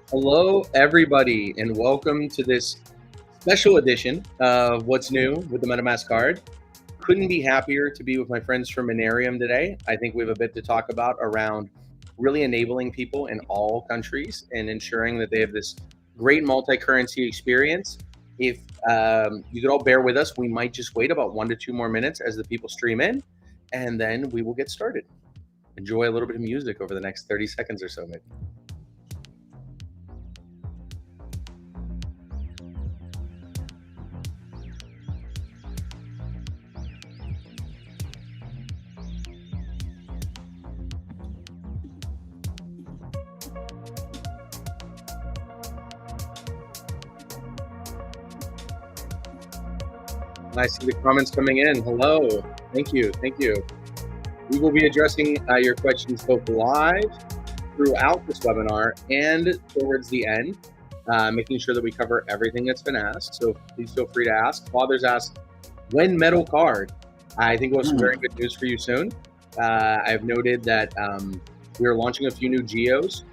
Hello, everybody, and welcome to this special edition of What's New with the MetaMask Card. Couldn't be happier to be with my friends from Monerium today. I think we have a bit to talk about around really enabling people in all countries and ensuring that they have this great multi-currency experience. If you could all bear with us, we might just wait about 1 to 2 more minutes as the people stream in, and then we will get started. Enjoy a little bit of music over the next 30 seconds or so, maybe. I see the comments coming in. Hello. Thank you. Thank you. We will be addressing your questions both live throughout this webinar and towards the end, making sure that we cover everything that's been asked. So please feel free to ask. Father's asked, when metal card? I think we'll have some very good news for you soon. I've noted that we are launching a few new geos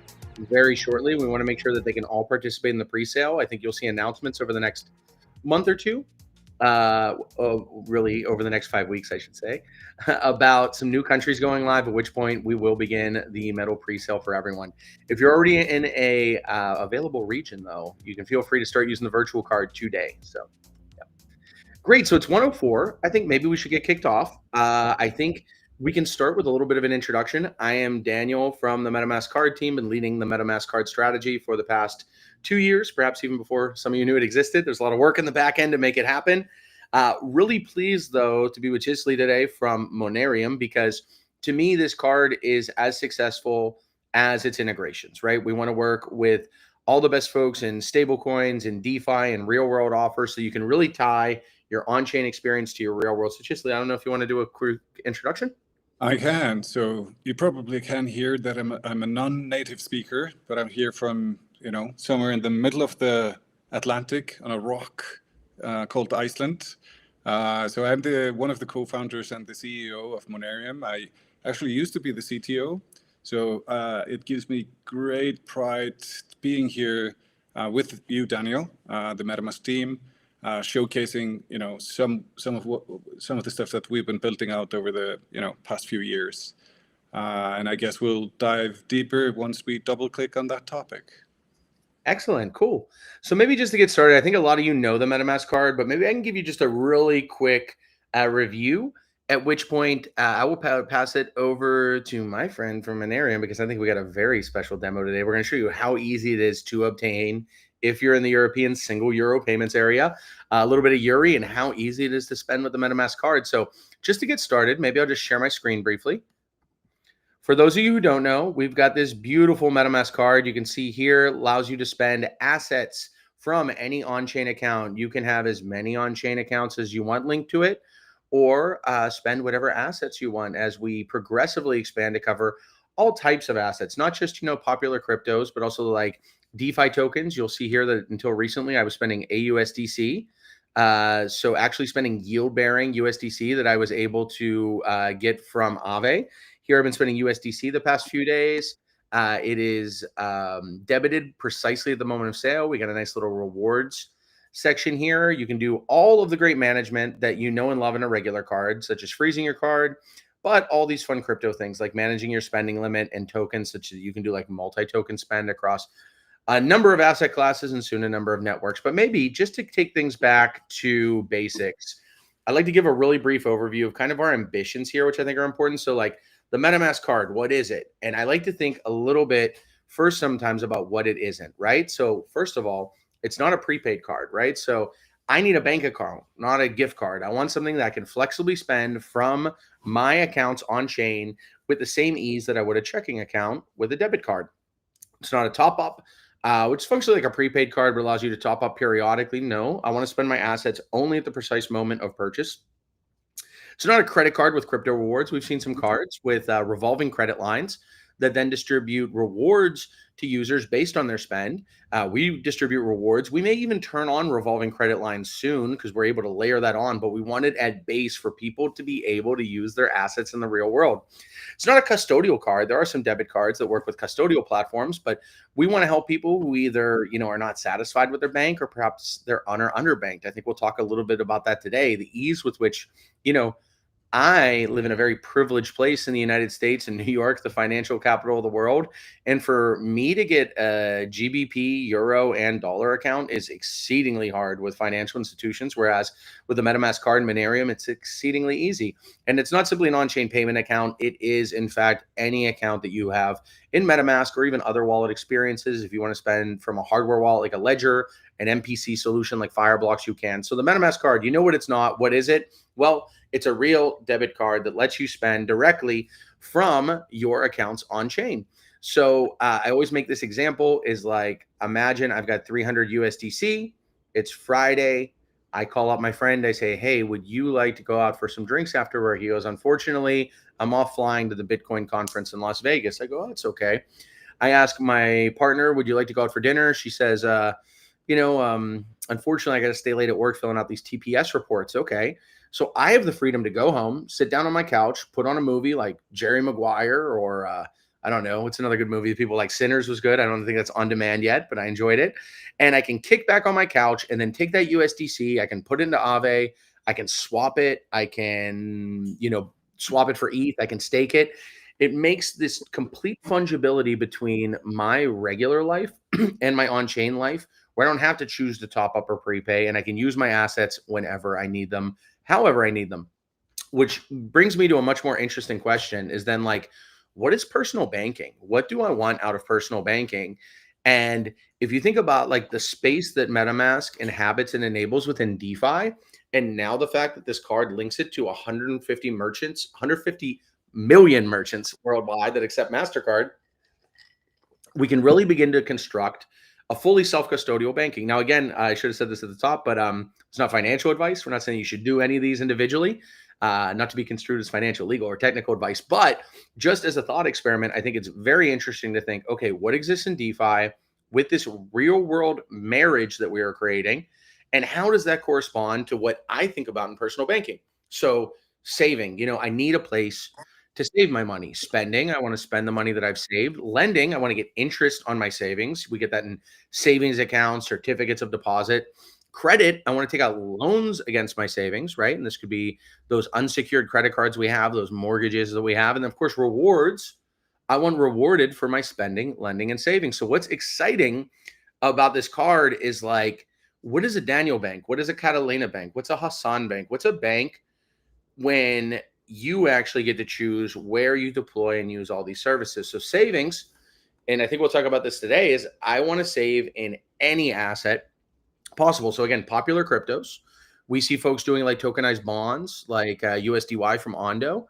very shortly. We want to make sure that they can all participate in the pre-sale. I think you'll see announcements over the next month or two, really over the next 5 weeks, I should say, about some new countries going live, at which point we will begin the metal pre-sale for everyone. If you're already in a available region, though, you can feel free to start using the virtual card today. So, yeah. Great. So it's 1:04. I think maybe we should get kicked off. I think we can start with a little bit of an introduction. I am Daniel from the MetaMask Card team and leading the MetaMask Card strategy for the past 2 years, perhaps even before some of you knew it existed. There's a lot of work in the back end to make it happen. Really pleased, though, to be with Chisley today from Monerium, because to me, this card is as successful as its integrations, right? We want to work with all the best folks in stablecoins and DeFi and real world offers so you can really tie your on-chain experience to your real world. So Chisley, I don't know if you want to do a quick introduction. I can. So you probably can hear that I'm a non-native speaker, but I'm here from, somewhere in the middle of the Atlantic on a rock called Iceland. So I'm one of the co-founders and the CEO of Monerium. I actually used to be the CTO. So it gives me great pride being here with you, Daniel, the MetaMask team, showcasing some of the stuff that we've been building out over the past few years, and I guess we'll dive deeper once we double click on that topic. Excellent, cool. So maybe just to get started, I think a lot of you know the MetaMask card, but maybe I can give you just a really quick review. At which point I will pass it over to my friend from Monerium, because I think we got a very special demo today. We're going to show you how easy it is to obtain if you're in the European single euro payments area, a little bit of EURe and how easy it is to spend with the MetaMask card. So just to get started, maybe I'll just share my screen briefly. For those of you who don't know, we've got this beautiful MetaMask card. You can see here, allows you to spend assets from any on-chain account. You can have as many on-chain accounts as you want linked to it, or spend whatever assets you want as we progressively expand to cover all types of assets, not just, popular cryptos, but also like DeFi tokens. You'll see here that until recently, I was spending AUSDC. So actually spending yield-bearing USDC that I was able to get from Aave. Here I've been spending USDC the past few days. It is debited precisely at the moment of sale. We got a nice little rewards section here. You can do all of the great management that you know and love in a regular card, such as freezing your card, but all these fun crypto things like managing your spending limit and tokens, such as you can do like multi-token spend across a number of asset classes and soon a number of networks. But maybe just to take things back to basics, I'd like to give a really brief overview of kind of our ambitions here, which I think are important. So like the MetaMask card, what is it? And I like to think a little bit first sometimes about what it isn't, right? So first of all, it's not a prepaid card, right? So I need a bank account, not a gift card. I want something that I can flexibly spend from my accounts on chain with the same ease that I would a checking account with a debit card. It's not a top up, which is functionally like a prepaid card, but allows you to top up periodically. No, I want to spend my assets only at the precise moment of purchase. It's not a credit card with crypto rewards. We've seen some cards with revolving credit lines. that then distribute rewards to users based on their spend. We distribute rewards. We may even turn on revolving credit lines soon because we're able to layer that on, but we want it at base for people to be able to use their assets in the real world. It's not a custodial card. There are some debit cards that work with custodial platforms, but we want to help people who either, are not satisfied with their bank or perhaps they're underbanked. I think we'll talk a little bit about that today. The ease with which, I live in a very privileged place in the United States, in New York, the financial capital of the world. And for me to get a GBP, euro, and dollar account is exceedingly hard with financial institutions. Whereas with the MetaMask card and Monerium, it's exceedingly easy. And it's not simply an on-chain payment account. It is, in fact, any account that you have in MetaMask or even other wallet experiences. If you want to spend from a hardware wallet like a Ledger, an MPC solution like Fireblocks, you can. So the MetaMask card, you know what it's not. What is it? Well, it's a real debit card that lets you spend directly from your accounts on chain. So I always make this example is like, imagine I've got 300 USDC. It's Friday. I call up my friend. I say, hey, would you like to go out for some drinks afterward? He goes, unfortunately, I'm off flying to the Bitcoin conference in Las Vegas. I go, oh, it's okay. I ask my partner, would you like to go out for dinner? She says, unfortunately, I got to stay late at work filling out these TPS reports. Okay. So I have the freedom to go home, sit down on my couch, put on a movie like Jerry Maguire or I don't know. What's another good movie? People like Sinners was good. I don't think that's on demand yet, but I enjoyed it. And I can kick back on my couch and then take that USDC. I can put it into Aave. I can swap it. I can, swap it for ETH. I can stake it. It makes this complete fungibility between my regular life and my on-chain life where I don't have to choose to top up or prepay, and I can use my assets whenever I need them, however I need them. Which brings me to a much more interesting question is then like, what is personal banking? What do I want out of personal banking? And if you think about like the space that MetaMask inhabits and enables within DeFi, and now the fact that this card links it to 150 merchants, 150 million merchants worldwide that accept MasterCard, we can really begin to construct a fully self-custodial banking. Now, again, I should have said this at the top, but it's not financial advice. We're not saying you should do any of these individually, not to be construed as financial, legal, or technical advice. But just as a thought experiment, I think it's very interesting to think, okay, what exists in DeFi with this real-world marriage that we are creating, and how does that correspond to what I think about in personal banking? So saving, I need a place to save my money. Spending, I want to spend the money that I've saved. Lending, I want to get interest on my savings. We get that in savings accounts, certificates of deposit. Credit, I want to take out loans against my savings, right? And this could be those unsecured credit cards we have, those mortgages that we have. And of course, rewards, I want rewarded for my spending, lending, and saving. So what's exciting about this card is like, what is a Daniel Bank? What is a Catalina Bank? What's a Hassan Bank? What's a bank when you actually get to choose where you deploy and use all these services? So savings, and I think we'll talk about this today, is I want to save in any asset possible. So again, popular cryptos. We see folks doing like tokenized bonds, like USDY from Ondo.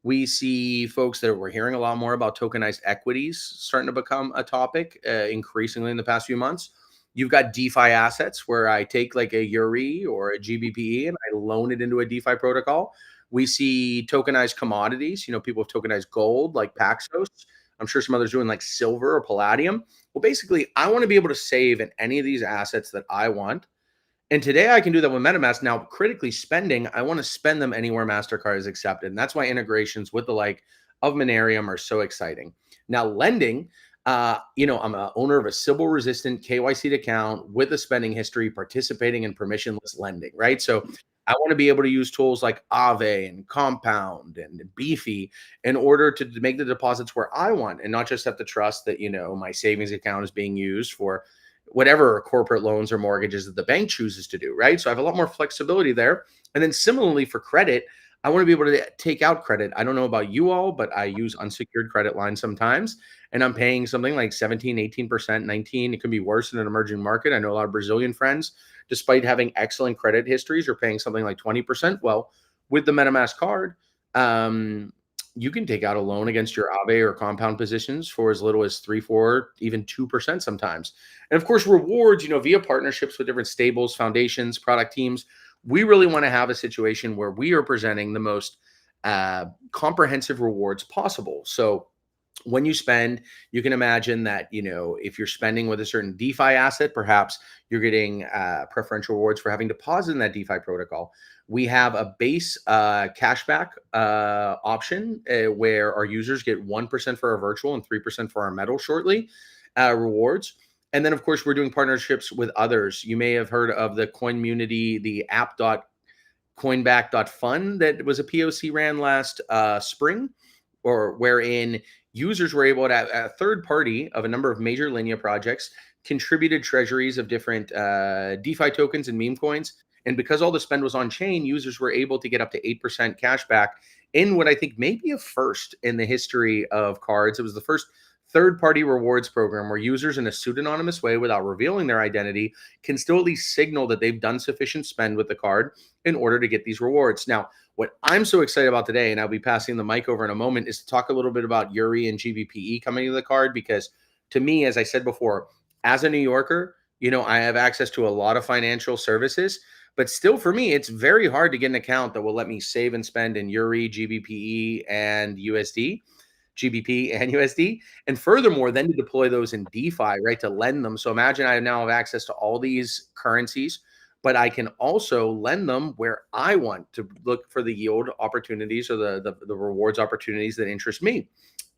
We see folks that we're hearing a lot more about tokenized equities starting to become a topic increasingly in the past few months. You've got DeFi assets where I take like a EURe or a GBPe and I loan it into a DeFi protocol. We see tokenized commodities. People have tokenized gold like Paxos. I'm sure some others doing like silver or palladium. Well, basically, I want to be able to save in any of these assets that I want. And today I can do that with MetaMask. Now, critically spending, I want to spend them anywhere MasterCard is accepted. And that's why integrations with the like of Monerium are so exciting. Now, lending, I'm an owner of a Sybil-resistant KYC'd account with a spending history, participating in permissionless lending, right? So I want to be able to use tools like Aave and Compound and Beefy in order to make the deposits where I want and not just have to trust that, my savings account is being used for whatever corporate loans or mortgages that the bank chooses to do, right? So I have a lot more flexibility there. And then similarly for credit, I want to be able to take out credit. I don't know about you all, but I use unsecured credit lines sometimes, and I'm paying something like 17, 18%, 19. It could be worse in an emerging market. I know a lot of Brazilian friends, despite having excellent credit histories, are paying something like 20%. Well, with the MetaMask card, you can take out a loan against your Aave or Compound positions for as little as 3, 4, even 2% sometimes. And of course, rewards, via partnerships with different stables, foundations, product teams, we really want to have a situation where we are presenting the most comprehensive rewards possible. So when you spend, you can imagine that, if you're spending with a certain DeFi asset, perhaps you're getting preferential rewards for having deposited in that DeFi protocol. We have a base cashback option where our users get 1% for our virtual and 3% for our metal shortly rewards. And then, of course, we're doing partnerships with others. You may have heard of the Coinmunity, the app.coinback.fund that was a POC ran last spring, or wherein users were able to, a third party of a number of major Linea projects contributed treasuries of different DeFi tokens and meme coins. And because all the spend was on chain, users were able to get up to 8% cash back in what I think may be a first in the history of cards. It was the first third-party rewards program where users in a pseudonymous way without revealing their identity can still at least signal that they've done sufficient spend with the card in order to get these rewards. Now, what I'm so excited about today, and I'll be passing the mic over in a moment, is to talk a little bit about EURe and GBPe coming to the card, because to me, as I said before, as a New Yorker, I have access to a lot of financial services, but still for me, it's very hard to get an account that will let me save and spend in EURe, GBPE, and USD. GBP and USD. And furthermore, then to deploy those in DeFi, right, to lend them. So imagine I now have access to all these currencies, but I can also lend them where I want to look for the yield opportunities or the rewards opportunities that interest me.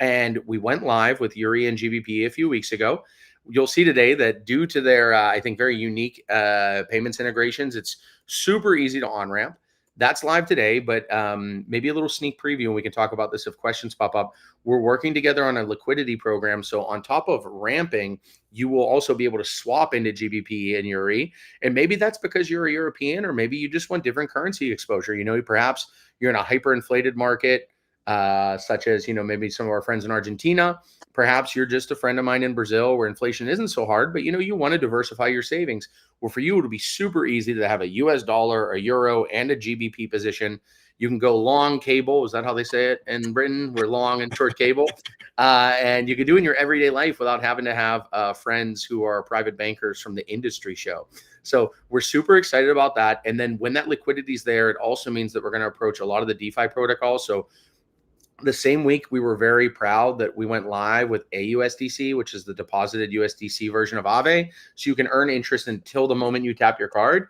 And we went live with EURe and GBPe a few weeks ago. You'll see today that due to their, I think, very unique payments integrations, it's super easy to on-ramp. That's live today, but maybe a little sneak preview, and we can talk about this if questions pop up. We're working together on a liquidity program. So on top of ramping, you will also be able to swap into GBP and EURe. And maybe that's because you're a European, or maybe you just want different currency exposure. Perhaps you're in a hyperinflated market, such as, maybe some of our friends in Argentina. Perhaps you're just a friend of mine in Brazil where inflation isn't so hard, but you want to diversify your savings. Well, for you, it'll be super easy to have a US dollar, a euro, and a GBP position. You can go long cable. Is that how they say it in Britain? We're long and short cable. And you can do it in your everyday life without having to have friends who are private bankers from the industry show. So we're super excited about that. And then when that liquidity is there, it also means that we're going to approach a lot of the DeFi protocols. So the same week, we were very proud that we went live with AUSDC, which is the deposited USDC version of Aave. So you can earn interest until the moment you tap your card.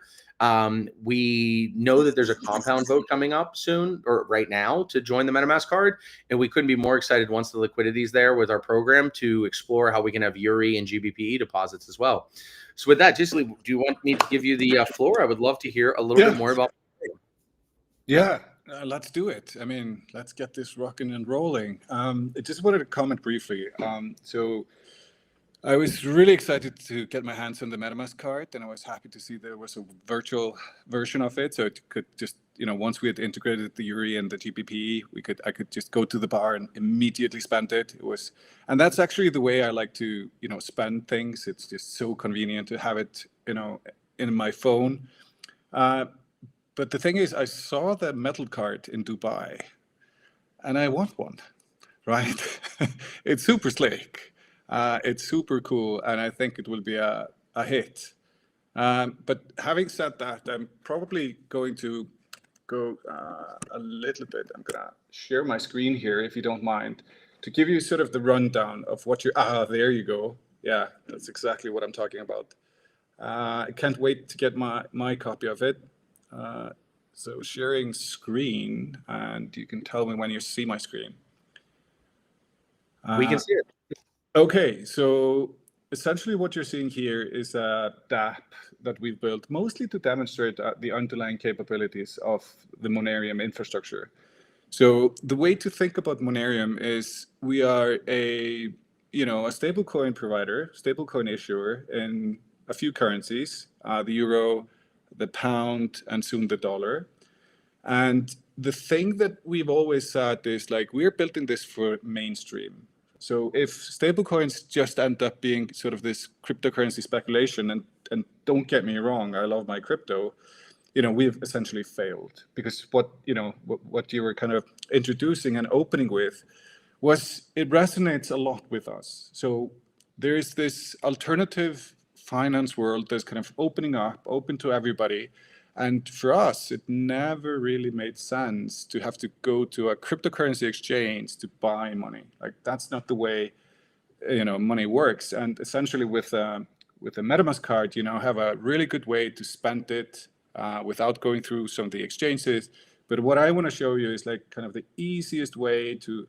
We know that there's a compound vote coming up soon, or right now, to join the MetaMask card. And we couldn't be more excited once the liquidity is there with our program to explore how we can have EURe and GBPE deposits as well. So with that, Gisli, do you want me to give you the floor? I would love to hear a little bit more about. Yeah. Let's do it. I mean, let's get this rocking and rolling. I just wanted to comment briefly. So I was really excited to get my hands on the MetaMask card, and I was happy to see there was a virtual version of it. So it could just, once we had integrated the EURe and the GBPE, I could just go to the bar and immediately spend it. And that's actually the way I like to, spend things. It's just so convenient to have it, in my phone. But the thing is, I saw the metal card in Dubai, and I want one, right? It's super slick. It's super cool, and I think it will be a hit. But having said that, I'm probably going to go a little bit. I'm going to share my screen here, if you don't mind, to give you sort of the rundown of what there you go. Yeah, that's exactly what I'm talking about. I can't wait to get my copy of it. So sharing screen, and you can tell me when you see my screen. We can see it. Okay, so essentially what you're seeing here is a dApp that we've built mostly to demonstrate the underlying capabilities of the Monerium infrastructure. So the way to think about Monerium is we are a stablecoin provider, stablecoin issuer in a few currencies, the euro, the pound, and soon the dollar. And the thing that we've always said is, we're building this for mainstream. So if stablecoins just end up being sort of this cryptocurrency speculation, and don't get me wrong, I love my crypto, we've essentially failed, because what you were kind of introducing and opening with was, it resonates a lot with us. So there's this alternative finance world that's kind of opening up, open to everybody. And for us, it never really made sense to have to go to a cryptocurrency exchange to buy money. Like that's not the way money works. And essentially with a MetaMask card, you now have a really good way to spend it without going through some of the exchanges. But what I want to show you is like kind of the easiest way to,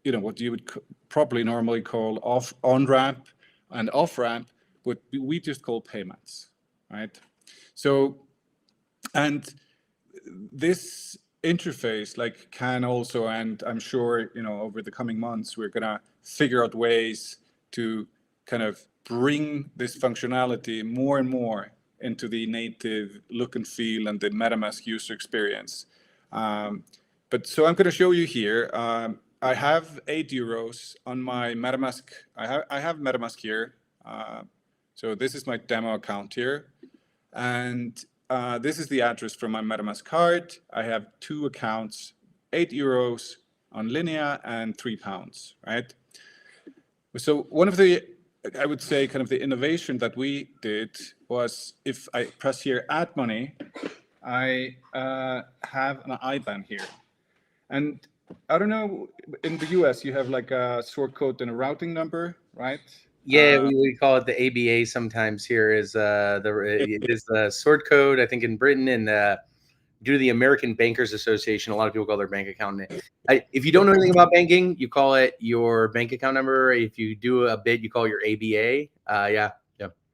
what you would probably normally call on-ramp and off-ramp, what we just call payments, right? So, and this interface can also, and I'm sure over the coming months we're gonna figure out ways to kind of bring this functionality more and more into the native look and feel and the MetaMask user experience. But so I'm going to show you here. I have €8 on my MetaMask. I have MetaMask here. So this is my demo account here, and this is the address from my MetaMask card. I have 2 accounts, €8 on Linea and £3, right? So one of the, I would say, kind of the innovation that we did was if I press here, add money, I have an IBAN here. And I don't know, in the US, you have like a sort code and a routing number, right? Yeah, we call it the ABA sometimes here is it is the sort code, I think in Britain, and due to the American Bankers Association, a lot of people call their bank account. If you don't know anything about banking, you call it your bank account number. If you do a bit, you call it your ABA. Yeah.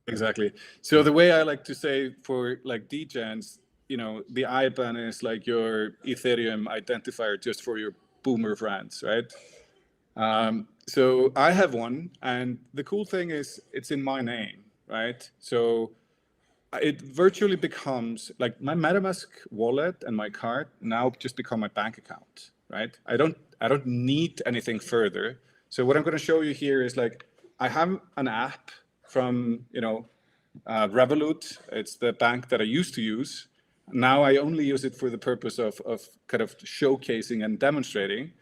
Exactly. So the way I like to say for like degens, the IBAN is like your Ethereum identifier just for your boomer friends, right? So I have one, and the cool thing is it's in my name, right? So it virtually becomes like my MetaMask wallet and my card now just become my bank account, right? I don't need anything further. So what I'm going to show you here is like I have an app from Revolut. It's the bank that I used to use. Now I only use it for the purpose of kind of showcasing and demonstrating.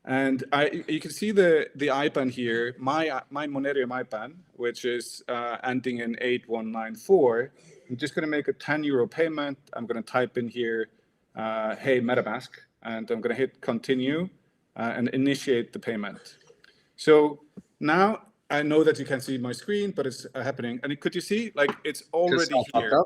And you can see the IBAN here, my Monerium IBAN, which is ending in 8194. I'm just going to make a €10 payment. I'm going to type in here, hey, MetaMask, and I'm going to hit continue and initiate the payment. So now I know that you can see my screen, but it's happening. And could you see, like, it's already here.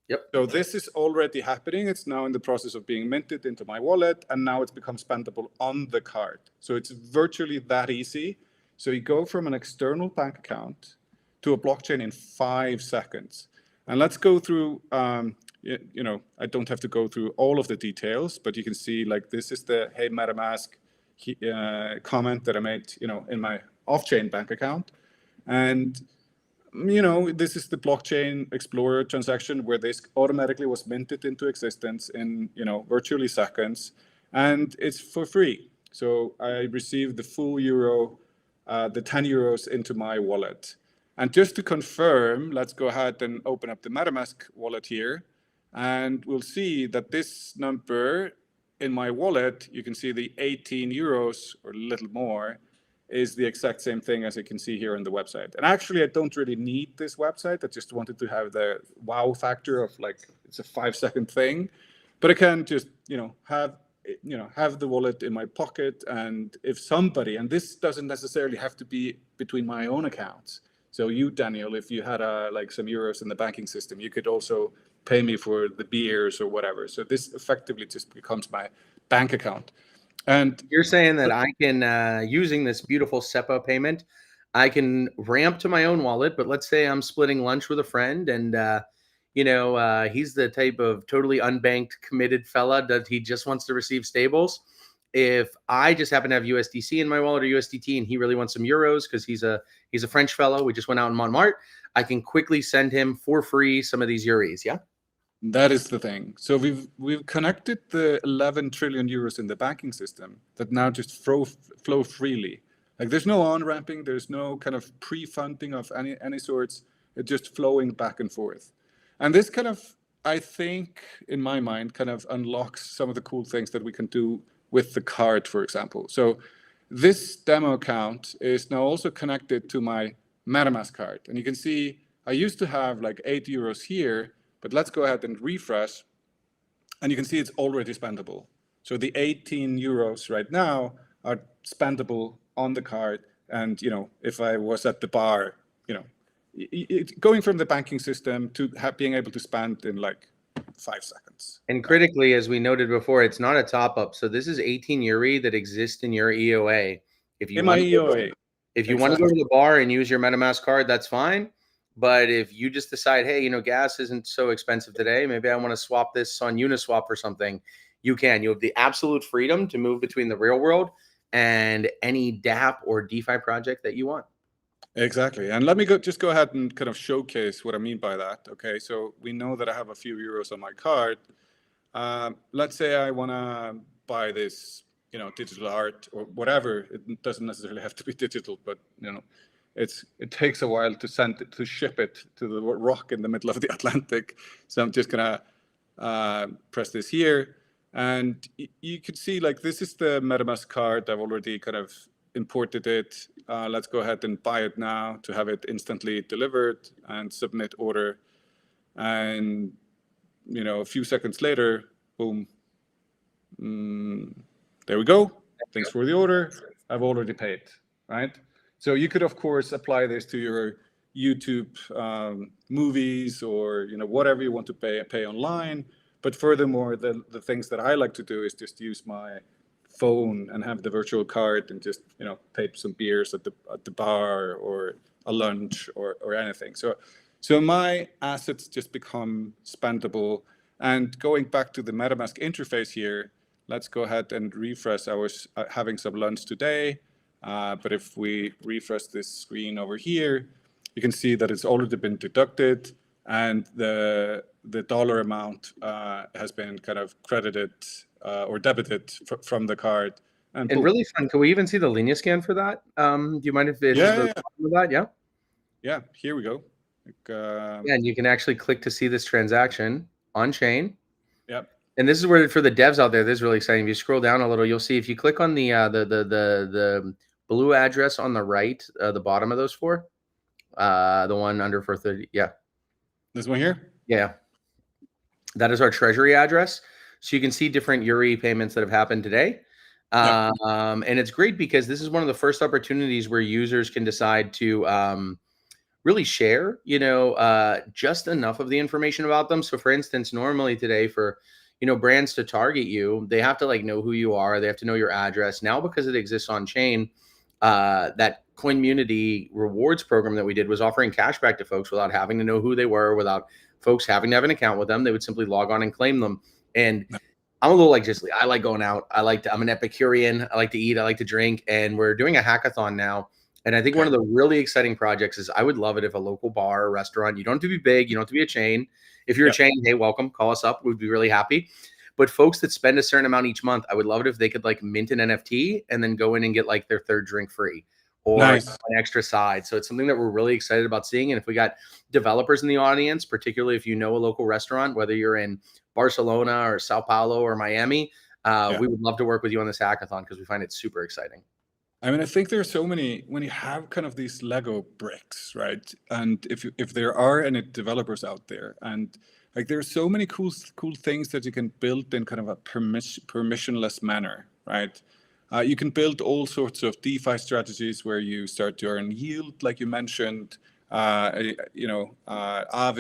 Yep. So this is already happening. It's now in the process of being minted into my wallet, and now it's become spendable on the card. So it's virtually that easy. So you go from an external bank account to a blockchain in 5 seconds. And let's go through, I don't have to go through all of the details, but you can see like this is the Hey MetaMask comment that I made, in my off-chain bank account. And this is the blockchain explorer transaction where this automatically was minted into existence in, virtually seconds, and it's for free. So I received the full euro, the €10 into my wallet. And just to confirm, let's go ahead and open up the MetaMask wallet here, and we'll see that this number in my wallet, you can see the €18 or a little more, is the exact same thing as you can see here on the website. And actually, I don't really need this website. I just wanted to have the wow factor of like, it's a 5-second thing, but I can just, have the wallet in my pocket. And if somebody, and this doesn't necessarily have to be between my own accounts. So you, Daniel, if you had like some euros in the banking system, you could also pay me for the beers or whatever. So this effectively just becomes my bank account. And you're saying that I can, using this beautiful SEPA payment, I can ramp to my own wallet. But let's say I'm splitting lunch with a friend, and he's the type of totally unbanked, committed fella that he just wants to receive stables. If I just happen to have USDC in my wallet or USDT, and he really wants some euros because he's a French fellow, we just went out in Montmartre, I can quickly send him for free some of these euros. Yeah. That is the thing. So we've connected the 11 trillion euros in the banking system that now just flow freely. Like there's no on-ramping, there's no kind of pre-funding of any sorts. It's just flowing back and forth. And this kind of, I think, in my mind, kind of unlocks some of the cool things that we can do with the card, for example. So this demo account is now also connected to my MetaMask card. And you can see I used to have like €8 here, But let's go ahead and refresh. And you can see it's already spendable. So the 18 euros right now are spendable on the card. And, if I was at the bar, going from the banking system to being able to spend in like 5 seconds. And critically, as we noted before, it's not a top up. So this is 18 EURe that exist in your EOA. If you want to go to the bar and use your MetaMask card, that's fine. But if you just decide, hey, gas isn't so expensive today, maybe I want to swap this on Uniswap or something, you can. You have the absolute freedom to move between the real world and any dApp or DeFi project that you want. Exactly. And let me just go ahead and kind of showcase what I mean by that. Okay, so we know that I have a few euros on my card. Let's say I want to buy this, digital art or whatever. It doesn't necessarily have to be digital, but it takes a while to ship it to the rock in the middle of the Atlantic. So I'm just gonna press this here, and you can see like this is the MetaMask card. I've already kind of imported it. Let's go ahead and buy it now to have it instantly delivered and submit order. And a few seconds later, boom, there we go. Thanks for the order. I've already paid, right? So you could, of course, apply this to your YouTube movies or whatever you want to pay online. But furthermore, the things that I like to do is just use my phone and have the virtual card and just pay some beers at the bar or a lunch or anything. So my assets just become spendable. And going back to the MetaMask interface here, let's go ahead and refresh. I was having some lunch today. But if we refresh this screen over here, you can see that it's already been deducted and the dollar amount has been kind of credited or debited from the card. And really fun. Can we even see the linear scan for that? Do you mind if it's that? Yeah. Yeah, here we go. And you can actually click to see this transaction on chain. Yep. And this is where, for the devs out there, this is really exciting. If you scroll down a little, you'll see if you click on the blue address on the right, the bottom of those four, the one under 430. Yeah. This one here? Yeah. That is our treasury address. So you can see different EURe payments that have happened today. And it's great because this is one of the first opportunities where users can decide to really share, just enough of the information about them. So for instance, normally today for, brands to target you, they have to know who you are. They have to know your address. Now, because it exists on chain, that Coinmunity rewards program that we did was offering cash back to folks without having to know who they were, without folks having to have an account with them. They would simply log on and claim them. And I'm a little like Gisli. I like going out. I'm an Epicurean. I like to eat. I like to drink. And we're doing a hackathon now. And I think one of the really exciting projects is I would love it if a local bar or restaurant, you don't have to be big, you don't have to be a chain. If you're a chain, hey, welcome, call us up. We'd be really happy. But folks that spend a certain amount each month, I would love it if they could mint an NFT and then go in and get their third drink free or an extra side. So it's something that we're really excited about seeing. And if we got developers in the audience, particularly if you know a local restaurant, whether you're in Barcelona or Sao Paulo or Miami, we would love to work with you on this hackathon because we find it super exciting. I mean, I think there are so many, when you have kind of these Lego bricks, right? And if there are any developers out there, and there are so many cool things that you can build in kind of a permissionless manner, right? You can build all sorts of DeFi strategies where you start to earn yield, like you mentioned. Aave,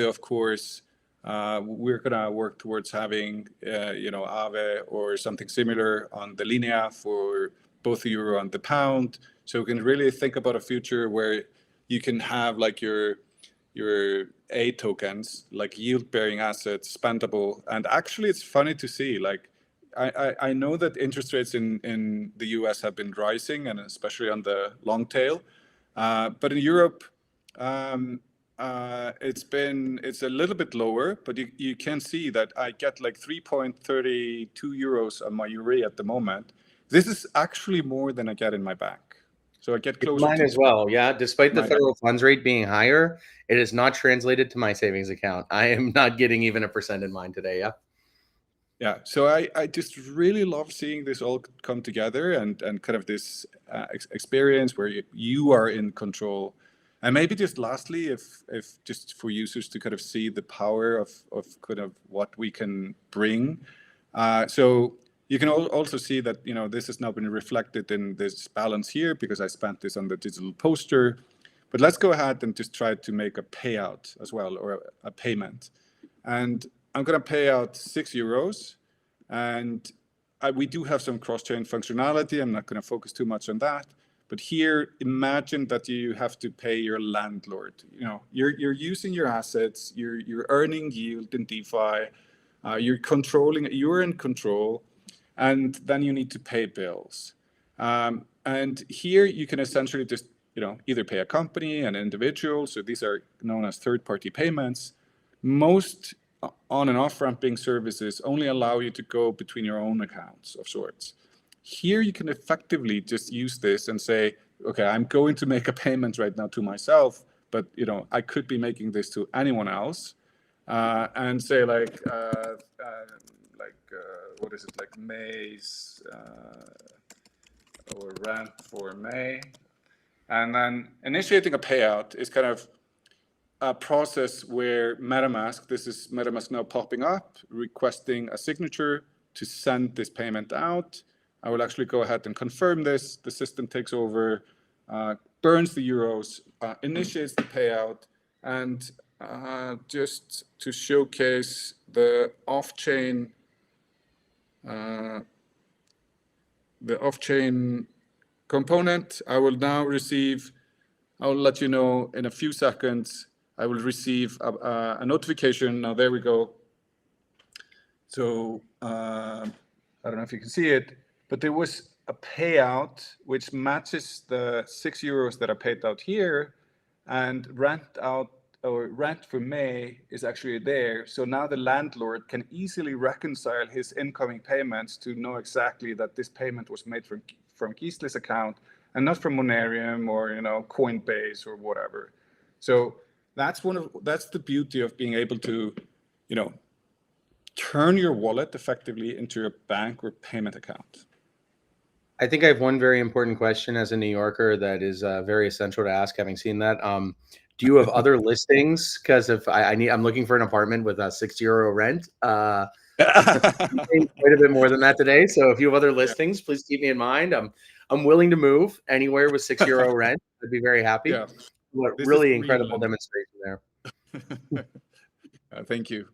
of course. We're gonna work towards having, Aave or something similar on the Linea for both the euro and the pound. So we can really think about a future where you can have your A tokens, yield-bearing assets, spendable. And actually, it's funny to see. I know that interest rates in the US have been rising, and especially on the long tail. But in Europe, it's a little bit lower. But you can see that I get 3.32 euros on my EURe at the moment. This is actually more than I get in my bank. So I get closer mine to as well. Yeah. Despite the federal funds rate being higher, it is not translated to my savings account. I am not getting even 1% in mine today. Yeah. Yeah. So I just really love seeing this all come together and kind of this experience where you are in control. And maybe just lastly, if just for users to kind of see the power of kind of what we can bring. So you can also see that, you know, this has now been reflected in this balance here because I spent this on the digital poster. But let's go ahead and just try to make a payout as well, or a payment. And I'm going to pay out €6. And we do have some cross-chain functionality. I'm not going to focus too much on that. But here, imagine that you have to pay your landlord. You know, you're using your assets, you're earning yield in DeFi, you're in control, and then you need to pay bills. And here you can essentially just, you know, either pay a company, an individual. So these are known as third-party payments. Most on and off-ramping services only allow you to go between your own accounts of sorts. Here you can effectively just use this and say, okay, I'm going to make a payment right now to myself, but, you know, I could be making this to anyone else, and say like what is it, like May's or rent for May, and then initiating a payout is kind of a process where MetaMask, this is MetaMask now popping up, requesting a signature to send this payment out. I will actually go ahead and confirm this. The system takes over, burns the euros, initiates the payout, and just to showcase the off-chain component, I will now receive, I'll let you know in a few seconds, I will receive a notification. Now, there we go. So I don't know if you can see it, but there was a payout which matches the €6 that I paid out here, and rent for May is actually there. So now the landlord can easily reconcile his incoming payments to know exactly that this payment was made from Gisle's account and not from Monerium or, you know, Coinbase or whatever. So that's the beauty of being able to, you know, turn your wallet effectively into a bank or payment account. I think I have one very important question as a New Yorker that is very essential to ask, having seen that. Do you have other listings? Because if I'm looking for an apartment with a €6 rent. Quite a bit more than that today. So if you have other listings, please keep me in mind. I'm willing to move anywhere with €6 rent. I'd be very happy. Yeah. What really incredible demonstration there. Thank you.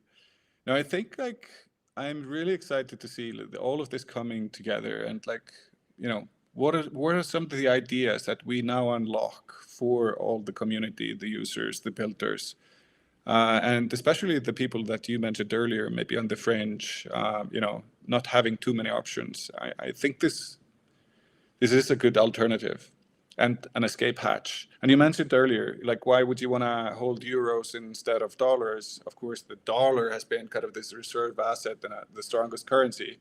No, I think like I'm really excited to see all of this coming together, and like, you know, what are some of the ideas that we now unlock for all the community, the users, the builders, and especially the people that you mentioned earlier, maybe on the fringe, you know, not having too many options. I think this is a good alternative and an escape hatch. And you mentioned earlier, like, why would you want to hold euros instead of dollars? Of course, the dollar has been kind of this reserve asset and the strongest currency.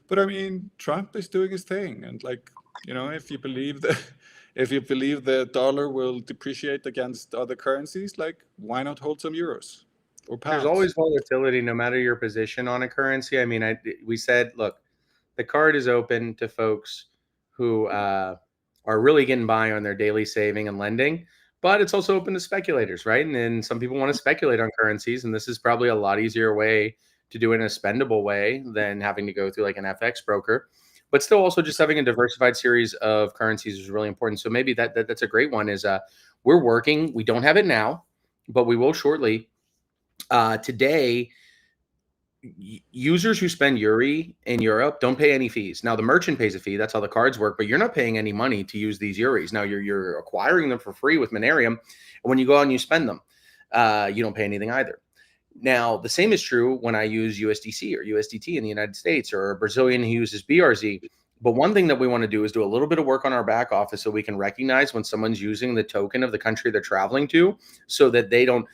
But I mean, Trump is doing his thing, and like, you know, if you believe the dollar will depreciate against other currencies, like, why not hold some euros or pounds? There's always volatility, no matter your position on a currency. I mean, we said, look, the card is open to folks who are really getting by on their daily saving and lending, but it's also open to speculators, right? And then some people want to speculate on currencies, and this is probably a lot easier way to do it in a spendable way than having to go through like an FX broker. But still, also just having a diversified series of currencies is really important. So maybe that's a great one. Is we're working. We don't have it now, but we will shortly. Today, users who spend EURe in Europe don't pay any fees. Now the merchant pays a fee. That's how the cards work, but you're not paying any money to use these EURes. Now you're acquiring them for free with Monerium. And when you go out and you spend them, you don't pay anything either. Now, the same is true when I use USDC or USDT in the United States, or a Brazilian who uses BRZ. But one thing that we want to do is do a little bit of work on our back office so we can recognize when someone's using the token of the country they're traveling to, so that they don't.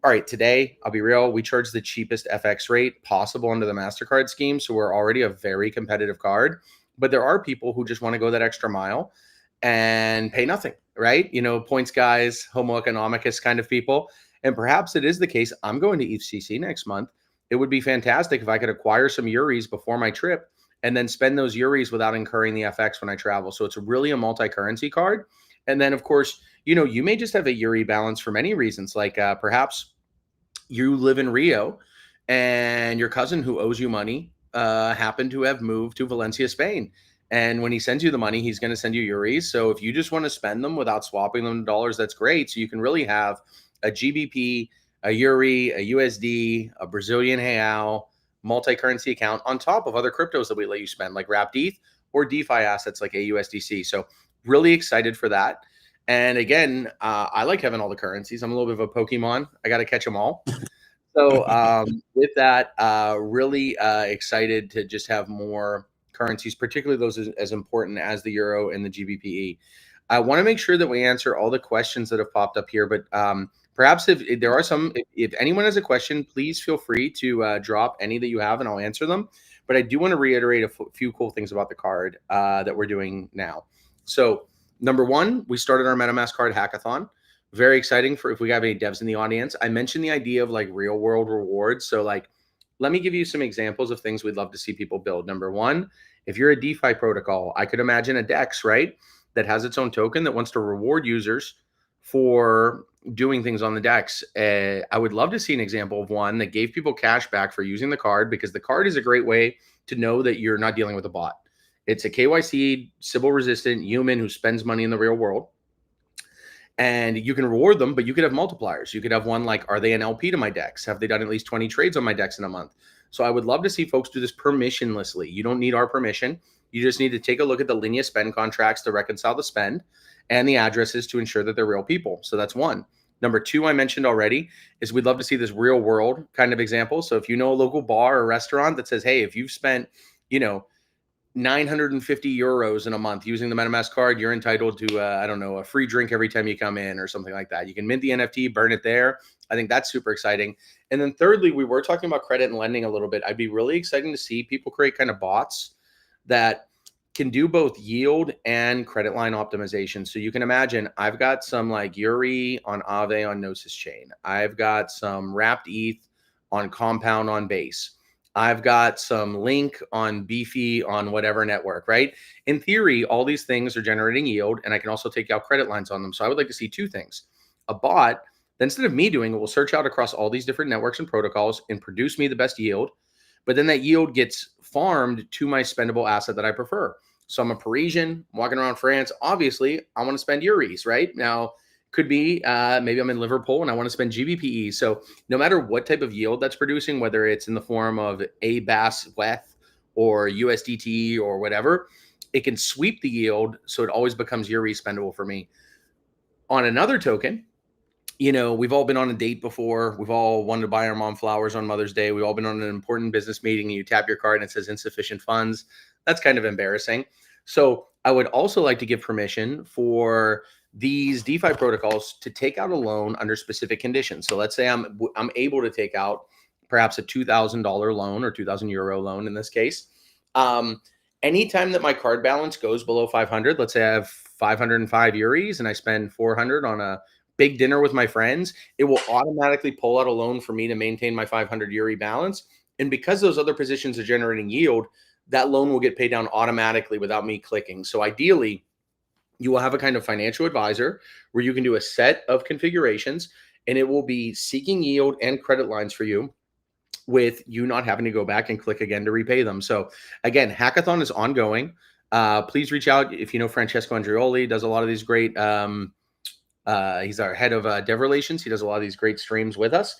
All right, today, I'll be real, we charge the cheapest FX rate possible under the MasterCard scheme. So we're already a very competitive card. But there are people who just want to go that extra mile and pay nothing, right? You know, points guys, homo economicus kind of people. And perhaps it is the case. I'm going to ECC next month. It would be fantastic if I could acquire some EURes before my trip and then spend those EURes without incurring the FX when I travel. So it's really a multi-currency card. And then, of course, you may just have a EURe balance for many reasons, like perhaps you live in Rio and your cousin who owes you money happened to have moved to Valencia, Spain. And when he sends you the money, he's going to send you euros. So if you just want to spend them without swapping them to dollars, that's great. So you can really have a GBP, a EURe, a USD, a Brazilian real, multi-currency account on top of other cryptos that we let you spend, like wrapped ETH or DeFi assets like AUSDC. So really excited for that. And again, I like having all the currencies. I'm a little bit of a Pokemon. I got to catch them all. So with that, really excited to just have more currencies, particularly those as important as the euro and the GBPE. I want to make sure that we answer all the questions that have popped up here, but perhaps if there are some, if anyone has a question, please feel free to drop any that you have and I'll answer them. But I do want to reiterate a few cool things about the card that we're doing now. So number one, we started our MetaMask Card hackathon. Very exciting for if we have any devs in the audience. I mentioned the idea of like real world rewards. So like, let me give you some examples of things we'd love to see people build. Number one, if you're a DeFi protocol, I could imagine a DEX, right, that has its own token that wants to reward users for doing things on the DEX. I would love to see an example of one that gave people cash back for using the card, because the card is a great way to know that you're not dealing with a bot. It's a KYC, Sybil resistant human who spends money in the real world. And you can reward them, but you could have multipliers. You could have one like, are they an LP to my DEX? Have they done at least 20 trades on my DEX in a month? So I would love to see folks do this permissionlessly. You don't need our permission. You just need to take a look at the Linea spend contracts to reconcile the spend and the addresses to ensure that they're real people. So that's one. Number two, I mentioned already, is we'd love to see this real world kind of example. So if you know a local bar or restaurant that says, hey, if you've spent, 950 euros in a month using the MetaMask card, you're entitled to, I don't know, a free drink every time you come in or something like that. You can mint the NFT, burn it there. I think that's super exciting. And then thirdly, we were talking about credit and lending a little bit. I'd be really excited to see people create kind of bots that can do both yield and credit line optimization. So you can imagine I've got some like EURe on Aave on Gnosis chain. I've got some wrapped ETH on Compound on Base. I've got some link on Beefy on whatever network, right? In theory, all these things are generating yield, and I can also take out credit lines on them. So I would like to see two things. A bot that instead of me doing it, will search out across all these different networks and protocols and produce me the best yield. But then that yield gets farmed to my spendable asset that I prefer. So I'm a Parisian, walking around France. Obviously, I want to spend euros, right? Now, could be maybe I'm in Liverpool and I want to spend GBPE. So no matter what type of yield that's producing, whether it's in the form of ABAS, WETH, or USDT or whatever, it can sweep the yield so it always becomes EURe spendable for me. On another token, we've all been on a date before. We've all wanted to buy our mom flowers on Mother's Day. We've all been on an important business meeting and you tap your card and it says insufficient funds. That's kind of embarrassing. So I would also like to give permission for these DeFi protocols to take out a loan under specific conditions. So let's say I'm able to take out perhaps a $2,000 loan or 2,000 euro loan in this case. Anytime that my card balance goes below 500, let's say I have 505 euros and I spend 400 on a big dinner with my friends, it will automatically pull out a loan for me to maintain my 500 EURe balance. And because those other positions are generating yield, that loan will get paid down automatically without me clicking. So ideally, you will have a kind of financial advisor where you can do a set of configurations and it will be seeking yield and credit lines for you with you not having to go back and click again to repay them. So again, hackathon is ongoing. Please reach out if you know Francesco Andreoli, does a lot of these great, he's our head of dev relations. He does a lot of these great streams with us.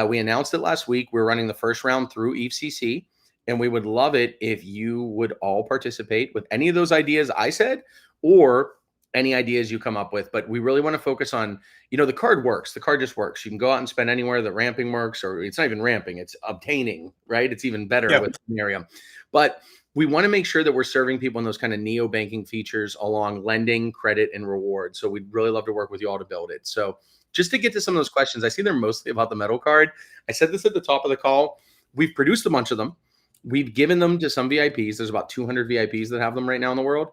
We announced it last week. We're running the first round through EthCC, and we would love it if you would all participate with any of those ideas I said, or any ideas you come up with. But we really want to focus on, the card works. The card just works. You can go out and spend anywhere. The ramping works, or it's not even ramping. It's obtaining, right? It's even better with Monerium. But we want to make sure that we're serving people in those kind of neo-banking features along lending, credit, and reward. So we'd really love to work with you all to build it. So just to get to some of those questions, I see they're mostly about the metal card. I said this at the top of the call. We've produced a bunch of them. We've given them to some VIPs. There's about 200 VIPs that have them right now in the world.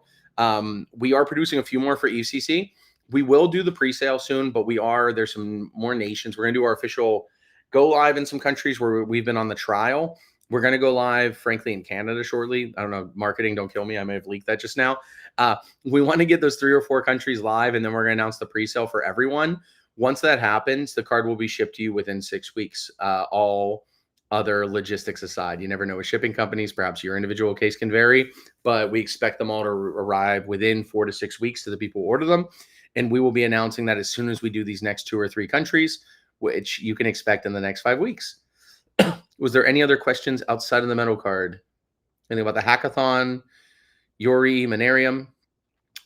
We are producing a few more for EthCC. We will do the pre-sale soon, but there's some more nations. We're going to do our official go live in some countries where we've been on the trial. We're going to go live, frankly, in Canada shortly. I don't know, marketing, don't kill me. I may have leaked that just now. We want to get those 3 or 4 countries live, and then we're going to announce the pre-sale for everyone. Once that happens, the card will be shipped to you within 6 weeks. All other logistics aside, you never know with shipping companies. Perhaps your individual case can vary, but we expect them all to arrive within 4 to 6 weeks to the people who order them. And we will be announcing that as soon as we do these next 2 or 3 countries, which you can expect in the next 5 weeks. Was there any other questions outside of the metal card? Anything about the hackathon, EURe, Monerium?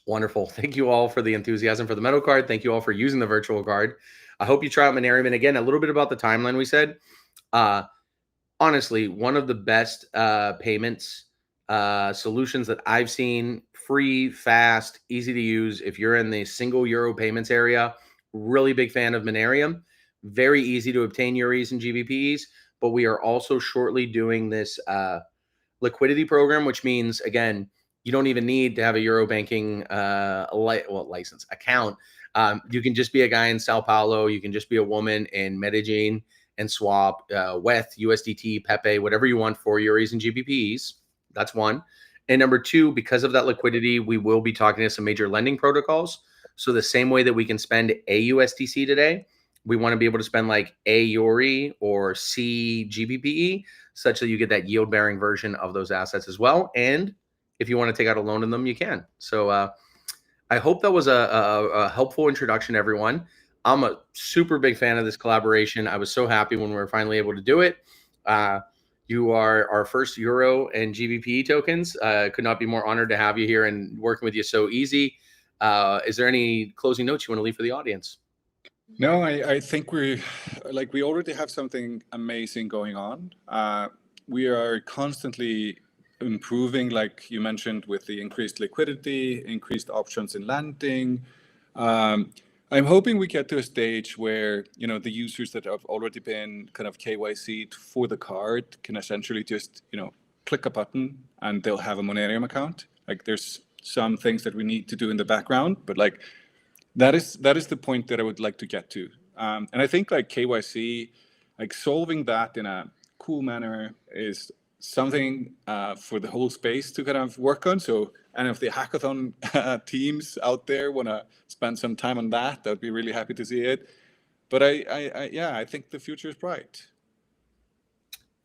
Wonderful. Thank you all for the enthusiasm for the metal card. Thank you all for using the virtual card. I hope you try out Monerium. And again, a little bit about the timeline we said. Honestly, one of the best payments solutions that I've seen. Free, fast, easy to use. If you're in the single euro payments area, really big fan of Monerium. Very easy to obtain EURes and GBPes. But we are also shortly doing this liquidity program, which means, again, you don't even need to have a euro banking license account. You can just be a guy in Sao Paulo. You can just be a woman in Medellin and swap WETH, USDT, Pepe, whatever you want for EURes and GBPs. That's one. And number 2, because of that liquidity, we will be talking to some major lending protocols. So the same way that we can spend a USDC today, we want to be able to spend like a EURe or C GBPe, such that you get that yield-bearing version of those assets as well. And if you want to take out a loan in them, you can. So I hope that was a helpful introduction, everyone. I'm a super big fan of this collaboration. I was so happy when we were finally able to do it. You are our first EURe and GBPe tokens. Could not be more honored to have you here and working with you so easy. Is there any closing notes you want to leave for the audience? No, I think we already have something amazing going on. We are constantly improving, like you mentioned, with the increased liquidity, increased options in lending. I'm hoping we get to a stage where, the users that have already been kind of KYC'd for the card can essentially just, click a button and they'll have a Monerium account. Like, there's some things that we need to do in the background, but like that is the point that I would like to get to. And I think like KYC, like solving that in a cool manner is something for the whole space to kind of work on. So, and if the hackathon teams out there want to spend some time on that, I'd be really happy to see it. But I think the future is bright.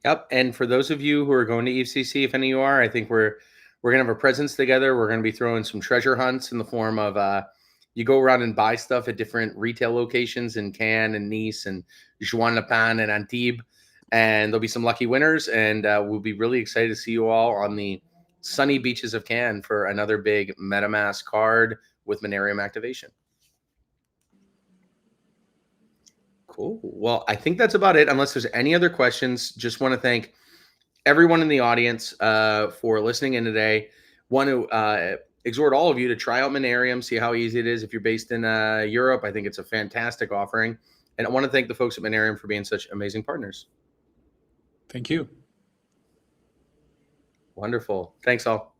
Yep. And for those of you who are going to EFCC, if any of you are, I think we're gonna have a presence together. We're gonna be throwing some treasure hunts in the form of you go around and buy stuff at different retail locations in Cannes and Nice and Juan-le-Pin and Antibes. And there'll be some lucky winners, and we'll be really excited to see you all on the sunny beaches of Cannes for another big MetaMask card with Monerium activation. Cool. Well, I think that's about it. Unless there's any other questions, just want to thank everyone in the audience for listening in today. Want to exhort all of you to try out Monerium, see how easy it is. If you're based in Europe, I think it's a fantastic offering. And I want to thank the folks at Monerium for being such amazing partners. Thank you. Wonderful. Thanks all.